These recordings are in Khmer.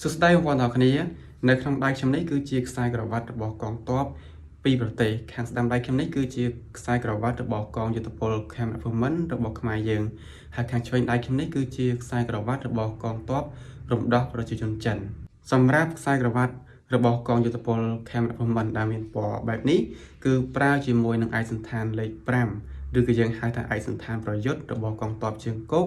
សុស្ដីបងប្អូនទាំងអស់គ្នានៅក្នុងដៃខ្ញុំនេះគឺជាខ្សែក្រវ៉ាត់របស់កងទ័ពពីប្រទេសខាងស្ដាំដៃខ្ញុំនេះគឺជាខ្សែក្រវ៉ាត់របស់កងយុទ្ធពលខេមរភូមិន្ទរបស់ខ្មែរយើងហើយខាងឆ្វេងដៃខ្ញុំនេះគឺជាខ្សែក្រវ៉ាត់របស់កងទ័ពរំដោះប្រជាជនចិនសម្រាប់ខ្សែក្រវ៉ាត់របស់កងយុទ្ធពលខេមរភូមិន្ទដែលមានពណ៌បែបនេះគឺប្រើជាមួយនឹងឯកសណ្ឋានលេខ5ឬក៏យើងហៅថាឯកសណ្ឋានប្រយុទ្ធរបស់កងទ័ពជើងគោក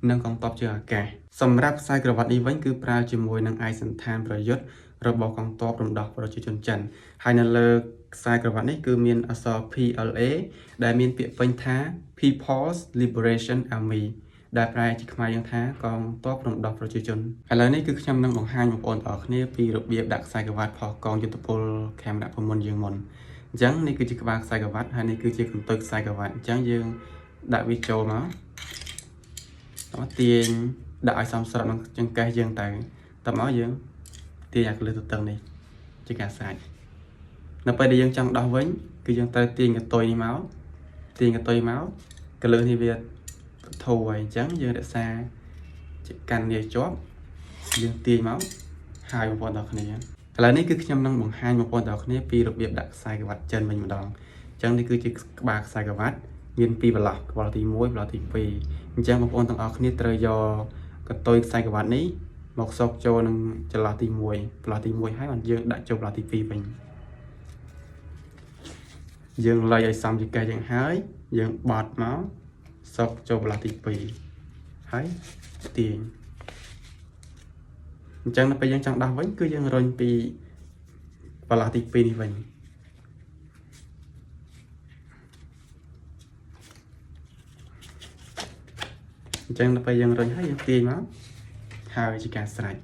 និងកងទ័ពជើងអាកាសសម្រាប់ខ្សែក្រវ៉ាត់នេះវិញគឺប្រើជាមួយនឹងឯកសណ្ឋានប្រយុទ្ធរបស់កងទ័ពរំដោះប្រជាជនចិនហើយនៅលើខ្សែក្រវ៉ាត់នេះគឺមានអក្សរ PLA ដែលមានពាក្យពេញថា People's Liberation Army ដែលប្រែជាខ្មែរយើងថាកងទ័ពរំដោះប្រជាជនឥឡូវនេះគឺខ្ញុំនឹងបង្ហាញបងប្អូនទាំងអស់គ្នាពីរបៀបដាក់ខ្សែក្រវ៉ាត់ផលកងយុទ្ធពលខេមរភូមិន្ទយើងមុនអញ្ចឹងនេះគឺជាក្បាលខ្សែក្រវ៉ាត់ហើយនេះគឺជាកន្ទុយខ្សែក្រវ៉ាត់អញ្ចឹងយើងដាក់វាចូលមកទាញដាក់ឲ្យសមស្របនឹងចង្កេះយើងទៅមកយើងទាញអាកលឹះទៅតឹងនេះជាការស្រេចនៅពេលដែលយើងចង់ដោះវិញគឺយើងត្រូវទាញកន្ទុយនេះមកកលឹះនេះវាធូរហើយអញ្ចឹងយើងរក្សាកាន់វាជាប់យើងទាញមកហើយបងប្អូនទាំងគ្នាឥឡូវនេះគឺខ្ញុំនឹងបង្ហាញបងប្អូនទាំងគ្នាពីរបៀបដាក់ខ្សែក្រវ៉ាត់ចិនវិញម្ដងអញ្ចឹងនេះគឺជាក្បាលខ្សែក្រវ៉ាត់មានពីរប្លោះប្លោះទី1ប្លោះទី2អញ្ចឹងបងប្អូនទាំងអស់គ្នាត្រូវយកកន្ទុយខ្សែក្រវ៉ាត់នេះមកសោកចូលនឹងចន្លោះទី1ប្លោះទី1ហើយបានយើងដាក់ចូលប្លោះទី2វិញយើងលៃឲ្យសមចង្កេះយ៉ាងហើយយើងបត់មកសោកចូលប្លោះទី2ហើយទាញអញ្ចឹងនៅពេលយើងចង់ដោះវិញគឺយើងរុញពីប្លោះទី2នេះវិញអញ្ចឹងនៅពេលយើងរុញហើយយើងទាញមកហើយជាការស្រេច